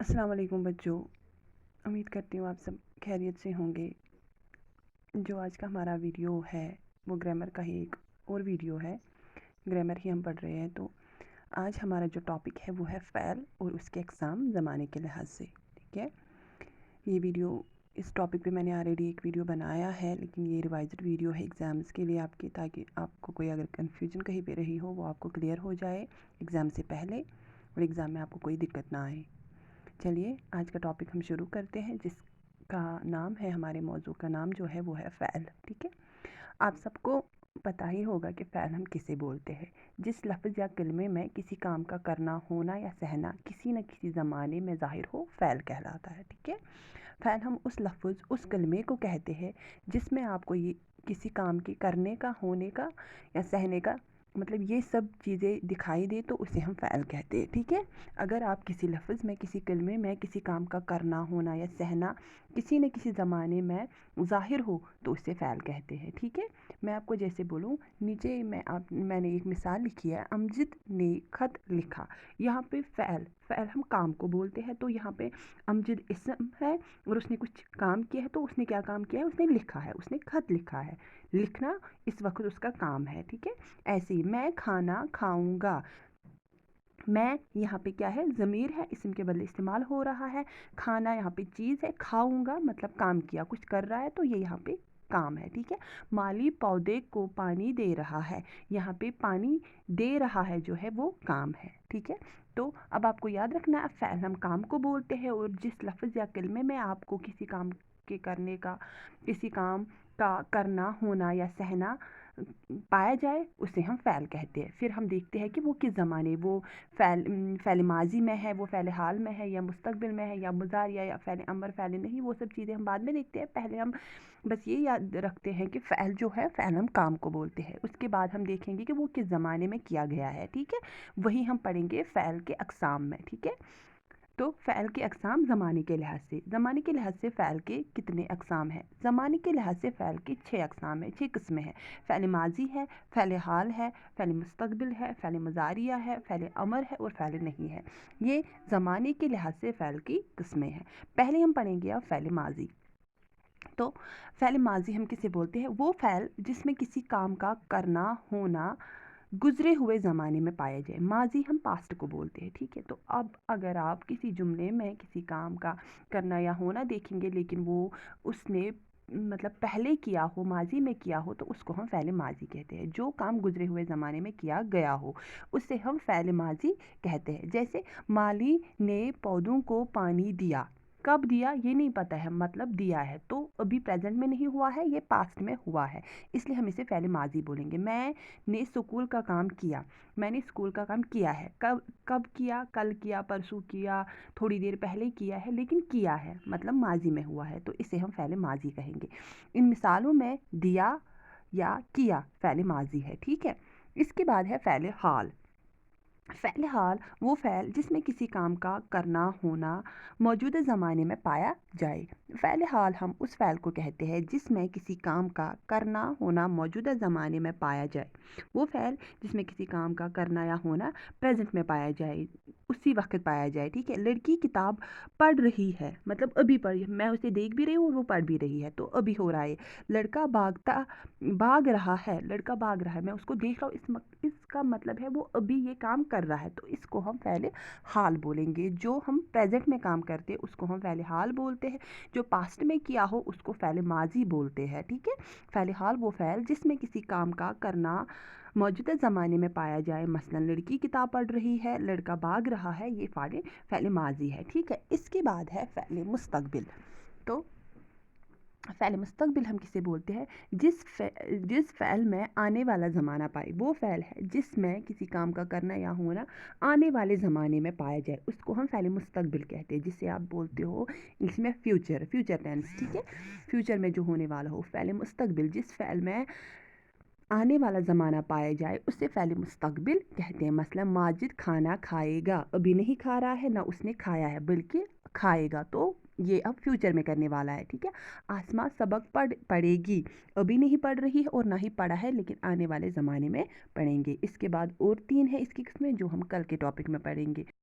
अस्सलाम वालेकुम बच्चों। उम्मीद करती हूँ आप सब खैरियत से होंगे। जो आज का हमारा वीडियो है वो ग्रामर का ही एक और वीडियो है। ग्रामर ही हम पढ़ रहे हैं। तो आज हमारा जो टॉपिक है वो है फ़ैल और उसके अक़साम ज़माने के लिहाज से। ठीक है, ये वीडियो इस टॉपिक पे मैंने ऑलरेडी एक वीडियो बनाया है, लेकिन ये रिवाइज्ड वीडियो है एग्ज़ाम्स के लिए आपके, ताकि आपको कोई अगर कन्फ्यूजन कहीं पे रही हो वो आपको क्लियर हो जाए एग्ज़ाम से पहले और एग्ज़ाम में आपको कोई दिक्कत ना आए। चलिए आज का टॉपिक हम शुरू करते हैं, जिसका नाम है, हमारे मौजू का नाम जो है वो है फ़ैल। ठीक है, आप सबको पता ही होगा कि फ़ैल हम किसे बोलते हैं। जिस लफ्ज़ या कलमे में किसी काम का करना, होना या सहना किसी न किसी ज़माने में ज़ाहिर हो, फ़ैल कहलाता है। ठीक है, फ़ैल हम उस लफ्ज़, उस कलमे को कहते हैं जिसमें आपको ये किसी काम के करने का, होने का या सहने का, मतलब ये सब चीज़ें दिखाई दे तो उसे हम फ़ैल कहते हैं। ठीक है, अगर आप किसी लफ्ज़ में, किसी कलमे में किसी काम का करना, होना या सहना किसी न किसी ज़माने में ज़ाहिर हो तो उसे फ़ैल कहते हैं। ठीक है, मैं आपको जैसे बोलूँ, नीचे मैंने एक मिसाल लिखी है, अमजद ने ख़त लिखा। यहाँ पे फ़ैल हम काम को बोलते हैं, तो यहाँ पे अमजद इसम है और उसने कुछ काम किया है। तो उसने क्या काम किया है? उसने लिखा है, उसने ख़त लिखा है। लिखना इस वक्त उसका काम है। ठीक है, ऐसे ही मैं खाना खाऊंगा, मैं यहाँ पे क्या है? ज़मीर है, इसम के बदले इस्तेमाल हो रहा है। खाना यहाँ पे चीज़ है, खाऊंगा मतलब काम किया, कुछ कर रहा है, तो ये यहाँ पे काम है। ठीक है, माली पौधे को पानी दे रहा है, यहाँ पे पानी दे रहा है जो है वो काम है। ठीक है, तो अब आपको याद रखना है, फ़ैल हम काम को बोलते हैं और जिस लफ्ज़ या कलमे में आपको किसी काम के करने का, किसी काम का करना, होना या सहना पाया जाए उसे हम फ़ैल कहते हैं। फिर हम देखते हैं कि वो किस ज़माने, वो फ़ैल माज़ी में है, वो फ़ैल हाल में है, या मुस्तक़बिल में है, या मुज़ारिया, या फ़ैल अमर, फ़ैल नहीं, वो सब चीज़ें हम बाद में देखते हैं। पहले हम बस ये याद रखते हैं कि फ़ैल जो है, फ़ैल हम काम को बोलते हैं। उसके बाद हम देखेंगे कि वो किस ज़माने में किया गया है। ठीक है, वही हम पढ़ेंगे फ़ैल के अक़साम में। ठीक है, तो फ़ैल के अक़साम ज़माने के लिहाज से, ज़माने के लिहाज से फ़ैल के कितने अक़साम हैं? ज़माने के लिहाज से फ़ैल के 6 अक़साम हैं, 6 किस्में हैं। फ़ैल माज़ी है, फ़ैल हाल है, फ़ैल मुस्तक़बिल है, फ़ैल मुज़ारिया है, फ़ैल अमर है और फ़ैल नहीं है। ये ज़माने के लिहाज से फ़ैल की किस्में हैं। पहले हम पढ़ेंगे अब फ़ैल माज़ी। तो फ़ैल माज़ी हम किसे बोलते हैं? वो फ़ैल जिसमें किसी काम का करना, होना गुज़रे हुए ज़माने में पाया जाए। माज़ी हम पास्ट को बोलते हैं। ठीक है, तो अब अगर आप किसी जुमले में किसी काम का करना या होना देखेंगे, लेकिन वो उसने मतलब पहले किया हो, माज़ी में किया हो, तो उसको हम फ़ैल माज़ी कहते हैं। जो काम गुज़रे हुए ज़माने में किया गया हो उसे हम फ़ैल माज़ी कहते हैं। जैसे माली ने पौधों को पानी दिया, कब दिया ये नहीं पता है, मतलब दिया है, तो अभी प्रेजेंट में नहीं हुआ है, ये पास्ट में हुआ है, इसलिए हम इसे फ़ैल माज़ी बोलेंगे। मैंने स्कूल का काम किया, मैंने स्कूल का काम किया है, कब कब किया? कल किया, परसों किया, थोड़ी देर पहले किया है, लेकिन किया है मतलब माज़ी में हुआ है, तो इसे हम फ़ैल माज़ी कहेंगे। इन मिसालों में दिया या किया फ़ैल माज़ी है। ठीक है, इसके बाद है फ़ैल हाल। फ़ैल हाल वो फ़ैल जिसमें किसी काम का करना, होना मौजूदा ज़माने में पाया जाए। फ़ैल हाल हम उस फ़ैल को कहते हैं जिसमें किसी काम का करना, होना मौजूदा ज़माने में पाया जाए। वो फ़ैल जिसमें किसी काम का करना या होना प्रेजेंट में पाया जाए, उसी वक्त पाया जाए। ठीक है, लड़की किताब पढ़ रही है, मतलब अभी पढ़, मैं उसे देख भी रही हूँ और वो पढ़ भी रही है, तो अभी हो रहा है। लड़का भाग रहा है, लड़का भाग रहा है, मैं उसको देख रहा हूँ, इसका मतलब है वो अभी ये काम कर रहा है, तो इसको हम फ़ैल हाल बोलेंगे। जो हम प्रेजेंट में काम करते हैं उसको हम फ़ैल हाल बोलते हैं, जो पास्ट में किया हो उसको फ़ैल माज़ी बोलते हैं। ठीक है, फ़ैल हाल वो फ़ैल जिसमें किसी काम का करना मौजूदा ज़माने में पाया जाए। मसलन लड़की किताब पढ़ रही है, लड़का भाग रहा है, ये फ़ैल माज़ी है। ठीक है, इसके बाद है फ़ैल मुस्तक़बिल। तो फ़ैल मुस्तक़बिल हम किसे बोलते हैं? जिस फ़ैल में आने वाला ज़माना पाए, वो फ़ैल है जिसमें किसी काम का करना या होना आने वाले ज़माने में पाया जाए, उसको हम फ़ैल मुस्तक़बिल कहते हैं। जिसे आप बोलते हो इंग्लिश में फ्यूचर टेंस। ठीक है, फ्यूचर में जो होने वाला हो, फ़ैल मुस्तक़बिल जिस फ़ैल में आने वाला ज़माना पाया जाए उसे फ़ैल मुस्तक़बिल कहते हैं। मसलन माजिद खाना खाएगा, अभी नहीं खा रहा है, ना उसने खाया है, बल्कि खाएगा, तो ये अब फ्यूचर में करने वाला है। ठीक है, आसमा सबक पढ़ेगी, अभी नहीं पढ़ रही है और ना ही पढ़ा है, लेकिन आने वाले ज़माने में पढ़ेंगे। इसके बाद और 3 है इसकी किस्में जो हम कल के टॉपिक में पढ़ेंगे।